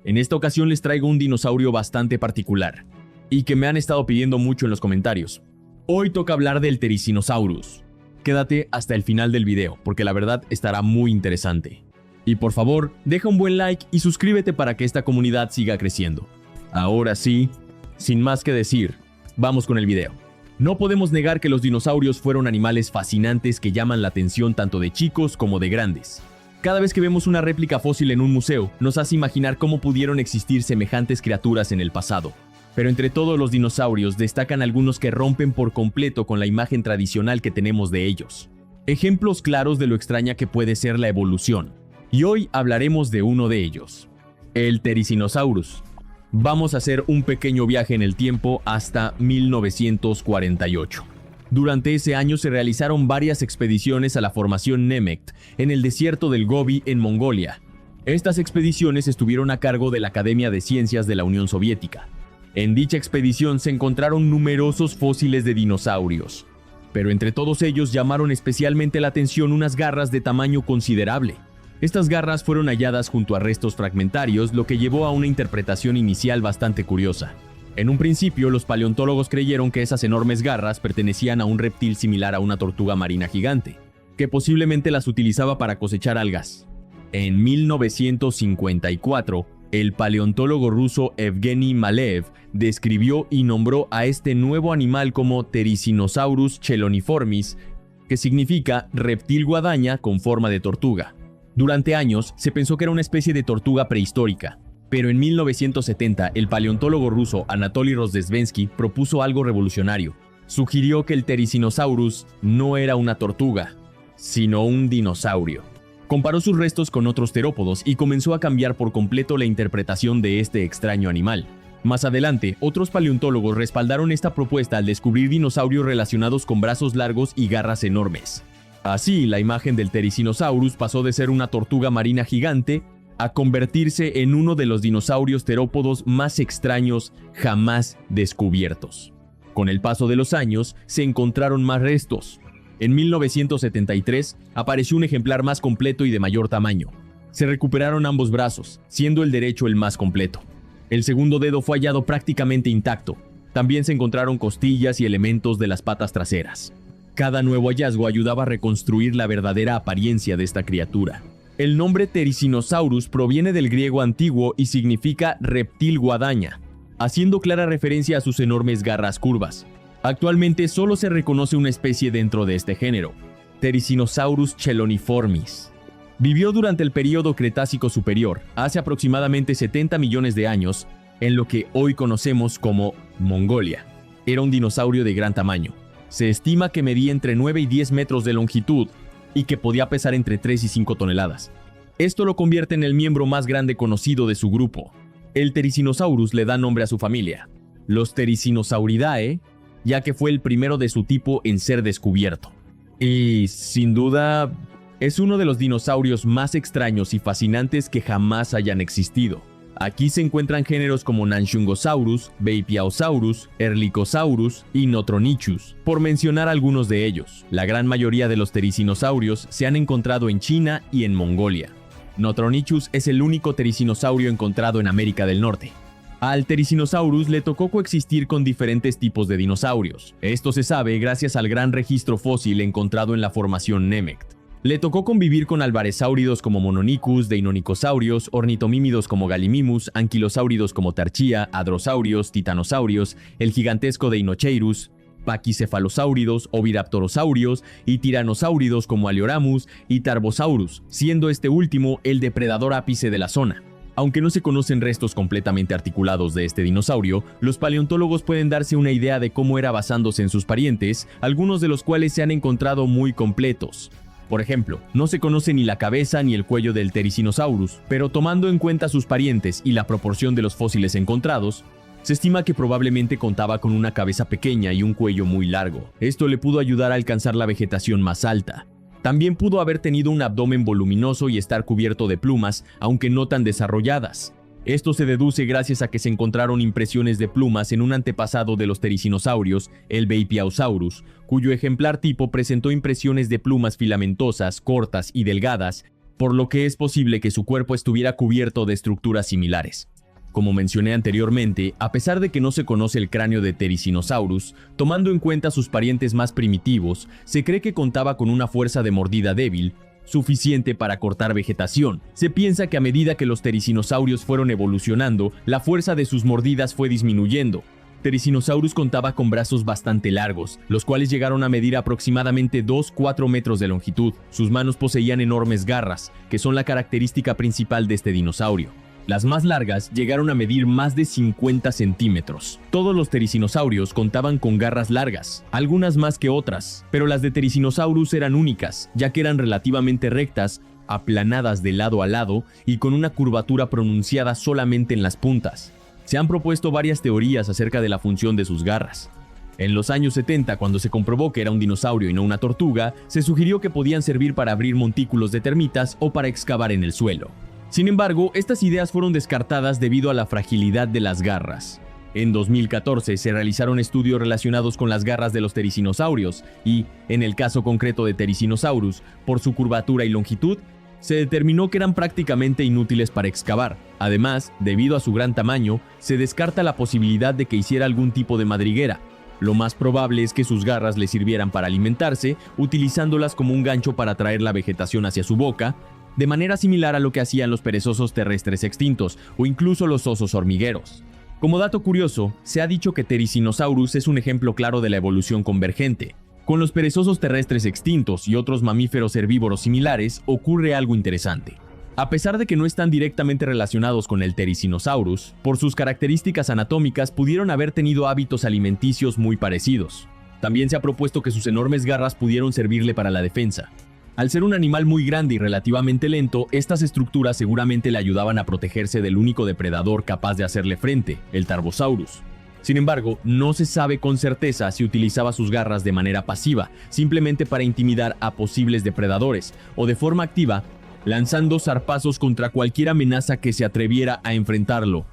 En esta ocasión les traigo un dinosaurio bastante particular y que me han estado pidiendo mucho en los comentarios. Hoy toca hablar del Therizinosaurus. Quédate hasta el final del video porque la verdad estará muy interesante. Y por favor, deja un buen like y suscríbete para que esta comunidad siga creciendo. Ahora sí, sin más que decir, vamos con el video. No podemos negar que los dinosaurios fueron animales fascinantes que llaman la atención tanto de chicos como de grandes. Cada vez que vemos una réplica fósil en un museo, nos hace imaginar cómo pudieron existir semejantes criaturas en el pasado. Pero entre todos los dinosaurios destacan algunos que rompen por completo con la imagen tradicional que tenemos de ellos. Ejemplos claros de lo extraña que puede ser la evolución. Y hoy hablaremos de uno de ellos, el Therizinosaurus. Vamos a hacer un pequeño viaje en el tiempo hasta 1948. Durante ese año se realizaron varias expediciones a la formación Nemegt, en el desierto del Gobi en Mongolia. Estas expediciones estuvieron a cargo de la Academia de Ciencias de la Unión Soviética. En dicha expedición se encontraron numerosos fósiles de dinosaurios, pero entre todos ellos llamaron especialmente la atención unas garras de tamaño considerable. Estas garras fueron halladas junto a restos fragmentarios, lo que llevó a una interpretación inicial bastante curiosa. En un principio, los paleontólogos creyeron que esas enormes garras pertenecían a un reptil similar a una tortuga marina gigante, que posiblemente las utilizaba para cosechar algas. En 1954, el paleontólogo ruso Evgeny Malev describió y nombró a este nuevo animal como Therizinosaurus cheloniformis, que significa reptil guadaña con forma de tortuga. Durante años se pensó que era una especie de tortuga prehistórica, pero en 1970 el paleontólogo ruso Anatoly Rozdestvensky propuso algo revolucionario. Sugirió que el Therizinosaurus no era una tortuga, sino un dinosaurio. Comparó sus restos con otros terópodos y comenzó a cambiar por completo la interpretación de este extraño animal. Más adelante, otros paleontólogos respaldaron esta propuesta al descubrir dinosaurios relacionados con brazos largos y garras enormes. Así, la imagen del Therizinosaurus pasó de ser una tortuga marina gigante a convertirse en uno de los dinosaurios terópodos más extraños jamás descubiertos. Con el paso de los años, se encontraron más restos. En 1973, apareció un ejemplar más completo y de mayor tamaño. Se recuperaron ambos brazos, siendo el derecho el más completo. El segundo dedo fue hallado prácticamente intacto. También se encontraron costillas y elementos de las patas traseras. Cada nuevo hallazgo ayudaba a reconstruir la verdadera apariencia de esta criatura. El nombre Therizinosaurus proviene del griego antiguo y significa reptil guadaña, haciendo clara referencia a sus enormes garras curvas. Actualmente solo se reconoce una especie dentro de este género, Therizinosaurus cheloniformis. Vivió durante el período Cretácico Superior, hace aproximadamente 70 millones de años, en lo que hoy conocemos como Mongolia. Era un dinosaurio de gran tamaño. Se estima que medía entre 9 y 10 metros de longitud y que podía pesar entre 3 y 5 toneladas. Esto lo convierte en el miembro más grande conocido de su grupo. El Therizinosaurus le da nombre a su familia, los Therizinosauridae, ya que fue el primero de su tipo en ser descubierto. Y, sin duda, es uno de los dinosaurios más extraños y fascinantes que jamás hayan existido. Aquí se encuentran géneros como Nanchungosaurus, Beipiaosaurus, Erlikosaurus y Notronichus, por mencionar algunos de ellos. La gran mayoría de los therizinosaurios se han encontrado en China y en Mongolia. Notronichus es el único therizinosauro encontrado en América del Norte. Al Therizinosaurus le tocó coexistir con diferentes tipos de dinosaurios. Esto se sabe gracias al gran registro fósil encontrado en la formación Nemegt. Le tocó convivir con alvarezsáuridos como Mononicus, deinonychosaurios, ornitomímidos como Gallimimus, anquilosáuridos como Tarchia, hadrosaurios, titanosaurios, el gigantesco Deinocheirus, paquicefalosáuridos, oviraptorosaurios y tiranosáuridos como Alioramus y Tarbosaurus, siendo este último el depredador ápice de la zona. Aunque no se conocen restos completamente articulados de este dinosaurio, los paleontólogos pueden darse una idea de cómo era basándose en sus parientes, algunos de los cuales se han encontrado muy completos. Por ejemplo, no se conoce ni la cabeza ni el cuello del Therizinosaurus, pero tomando en cuenta sus parientes y la proporción de los fósiles encontrados, se estima que probablemente contaba con una cabeza pequeña y un cuello muy largo. Esto le pudo ayudar a alcanzar la vegetación más alta. También pudo haber tenido un abdomen voluminoso y estar cubierto de plumas, aunque no tan desarrolladas. Esto se deduce gracias a que se encontraron impresiones de plumas en un antepasado de los therizinosaurios, el Beipiaosaurus, cuyo ejemplar tipo presentó impresiones de plumas filamentosas, cortas y delgadas, por lo que es posible que su cuerpo estuviera cubierto de estructuras similares. Como mencioné anteriormente, a pesar de que no se conoce el cráneo de Therizinosaurus, tomando en cuenta sus parientes más primitivos, se cree que contaba con una fuerza de mordida débil, suficiente para cortar vegetación. Se piensa que a medida que los therizinosaurios fueron evolucionando, la fuerza de sus mordidas fue disminuyendo. Therizinosaurus contaba con brazos bastante largos, los cuales llegaron a medir aproximadamente 2-4 metros de longitud. Sus manos poseían enormes garras, que son la característica principal de este dinosaurio. Las más largas llegaron a medir más de 50 centímetros. Todos los therizinosaurios contaban con garras largas, algunas más que otras, pero las de Therizinosaurus eran únicas, ya que eran relativamente rectas, aplanadas de lado a lado y con una curvatura pronunciada solamente en las puntas. Se han propuesto varias teorías acerca de la función de sus garras. En los años 70, cuando se comprobó que era un dinosaurio y no una tortuga, se sugirió que podían servir para abrir montículos de termitas o para excavar en el suelo. Sin embargo, estas ideas fueron descartadas debido a la fragilidad de las garras. En 2014 se realizaron estudios relacionados con las garras de los therizinosaurios y, en el caso concreto de Therizinosaurus, por su curvatura y longitud, se determinó que eran prácticamente inútiles para excavar. Además, debido a su gran tamaño, se descarta la posibilidad de que hiciera algún tipo de madriguera. Lo más probable es que sus garras le sirvieran para alimentarse, utilizándolas como un gancho para atraer la vegetación hacia su boca, de manera similar a lo que hacían los perezosos terrestres extintos o incluso los osos hormigueros. Como dato curioso, se ha dicho que Therizinosaurus es un ejemplo claro de la evolución convergente. Con los perezosos terrestres extintos y otros mamíferos herbívoros similares ocurre algo interesante. A pesar de que no están directamente relacionados con el Therizinosaurus, por sus características anatómicas pudieron haber tenido hábitos alimenticios muy parecidos. También se ha propuesto que sus enormes garras pudieron servirle para la defensa. Al ser un animal muy grande y relativamente lento, estas estructuras seguramente le ayudaban a protegerse del único depredador capaz de hacerle frente, el Tarbosaurus. Sin embargo, no se sabe con certeza si utilizaba sus garras de manera pasiva, simplemente para intimidar a posibles depredadores, o de forma activa, lanzando zarpazos contra cualquier amenaza que se atreviera a enfrentarlo.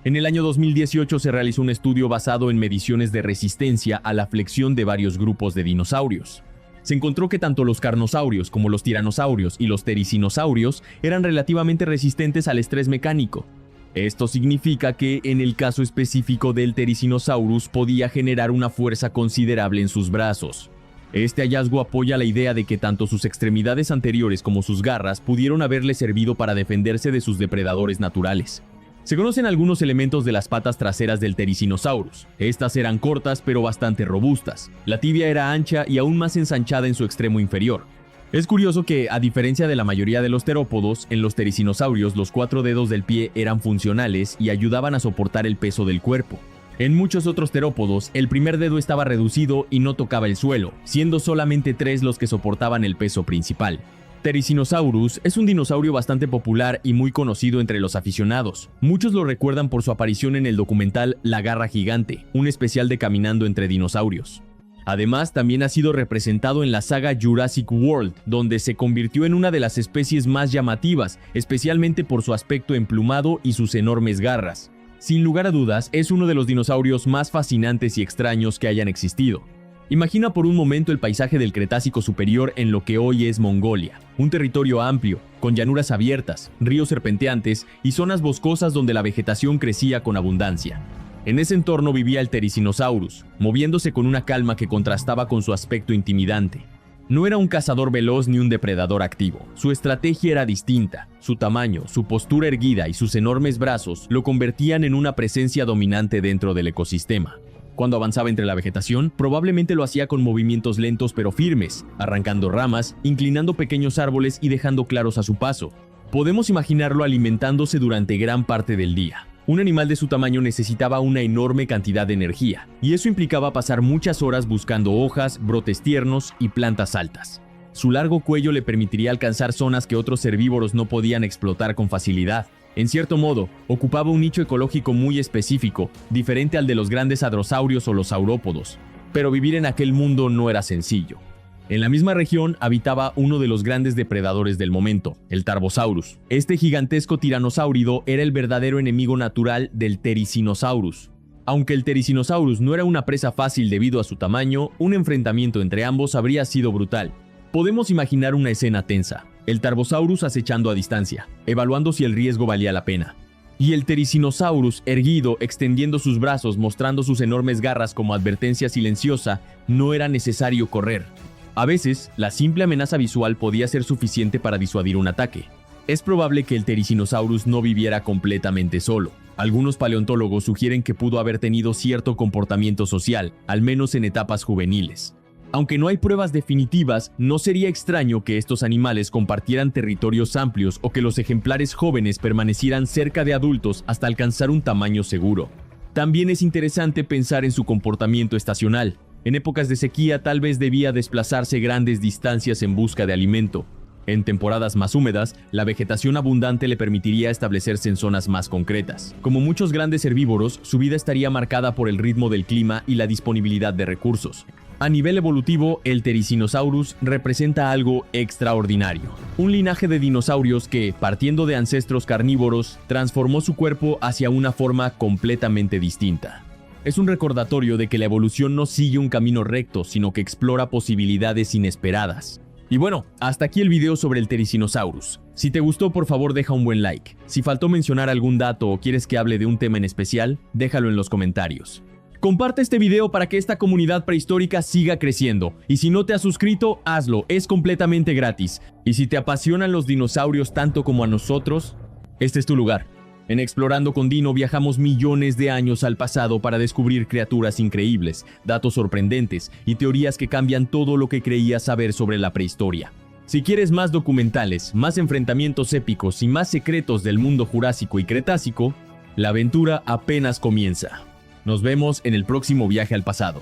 En el año 2018 se realizó un estudio basado en mediciones de resistencia a la flexión de varios grupos de dinosaurios. Se encontró que tanto los carnosaurios como los tiranosaurios y los therizinosaurios eran relativamente resistentes al estrés mecánico. Esto significa que, en el caso específico del Therizinosaurus, podía generar una fuerza considerable en sus brazos. Este hallazgo apoya la idea de que tanto sus extremidades anteriores como sus garras pudieron haberle servido para defenderse de sus depredadores naturales. Se conocen algunos elementos de las patas traseras del Therizinosaurus. Estas eran cortas pero bastante robustas. La tibia era ancha y aún más ensanchada en su extremo inferior. Es curioso que, a diferencia de la mayoría de los terópodos, en los Therizinosaurios los 4 dedos del pie eran funcionales y ayudaban a soportar el peso del cuerpo. En muchos otros terópodos, el primer dedo estaba reducido y no tocaba el suelo, siendo solamente 3 los que soportaban el peso principal. Therizinosaurus es un dinosaurio bastante popular y muy conocido entre los aficionados. Muchos lo recuerdan por su aparición en el documental La Garra Gigante, un especial de Caminando entre dinosaurios. Además, también ha sido representado en la saga Jurassic World, donde se convirtió en una de las especies más llamativas, especialmente por su aspecto emplumado y sus enormes garras. Sin lugar a dudas, es uno de los dinosaurios más fascinantes y extraños que hayan existido. Imagina por un momento el paisaje del Cretácico superior en lo que hoy es Mongolia, un territorio amplio, con llanuras abiertas, ríos serpenteantes y zonas boscosas donde la vegetación crecía con abundancia. En ese entorno vivía el Therizinosaurus, moviéndose con una calma que contrastaba con su aspecto intimidante. No era un cazador veloz ni un depredador activo. Su estrategia era distinta. Su tamaño, su postura erguida y sus enormes brazos lo convertían en una presencia dominante dentro del ecosistema. Cuando avanzaba entre la vegetación, probablemente lo hacía con movimientos lentos pero firmes, arrancando ramas, inclinando pequeños árboles y dejando claros a su paso. Podemos imaginarlo alimentándose durante gran parte del día. Un animal de su tamaño necesitaba una enorme cantidad de energía, y eso implicaba pasar muchas horas buscando hojas, brotes tiernos y plantas altas. Su largo cuello le permitiría alcanzar zonas que otros herbívoros no podían explotar con facilidad. En cierto modo, ocupaba un nicho ecológico muy específico, diferente al de los grandes hadrosaurios o los saurópodos. Pero vivir en aquel mundo no era sencillo. En la misma región habitaba uno de los grandes depredadores del momento, el Tarbosaurus. Este gigantesco tiranosáurido era el verdadero enemigo natural del Therizinosaurus. Aunque el Therizinosaurus no era una presa fácil debido a su tamaño, un enfrentamiento entre ambos habría sido brutal. Podemos imaginar una escena tensa. El Tarbosaurus acechando a distancia, evaluando si el riesgo valía la pena. Y el Therizinosaurus, erguido, extendiendo sus brazos, mostrando sus enormes garras como advertencia silenciosa, no era necesario correr. A veces, la simple amenaza visual podía ser suficiente para disuadir un ataque. Es probable que el Therizinosaurus no viviera completamente solo. Algunos paleontólogos sugieren que pudo haber tenido cierto comportamiento social, al menos en etapas juveniles. Aunque no hay pruebas definitivas, no sería extraño que estos animales compartieran territorios amplios o que los ejemplares jóvenes permanecieran cerca de adultos hasta alcanzar un tamaño seguro. También es interesante pensar en su comportamiento estacional. En épocas de sequía tal vez debía desplazarse grandes distancias en busca de alimento. En temporadas más húmedas, la vegetación abundante le permitiría establecerse en zonas más concretas. Como muchos grandes herbívoros, su vida estaría marcada por el ritmo del clima y la disponibilidad de recursos. A nivel evolutivo, el Therizinosaurus representa algo extraordinario. Un linaje de dinosaurios que, partiendo de ancestros carnívoros, transformó su cuerpo hacia una forma completamente distinta. Es un recordatorio de que la evolución no sigue un camino recto, sino que explora posibilidades inesperadas. Y bueno, hasta aquí el video sobre el Therizinosaurus. Si te gustó, por favor deja un buen like. Si faltó mencionar algún dato o quieres que hable de un tema en especial, déjalo en los comentarios. Comparte este video para que esta comunidad prehistórica siga creciendo. Y si no te has suscrito, hazlo, es completamente gratis. Y si te apasionan los dinosaurios tanto como a nosotros, este es tu lugar. En Explorando con Dino viajamos millones de años al pasado para descubrir criaturas increíbles, datos sorprendentes y teorías que cambian todo lo que creías saber sobre la prehistoria. Si quieres más documentales, más enfrentamientos épicos y más secretos del mundo Jurásico y Cretácico, la aventura apenas comienza. Nos vemos en el próximo viaje al pasado.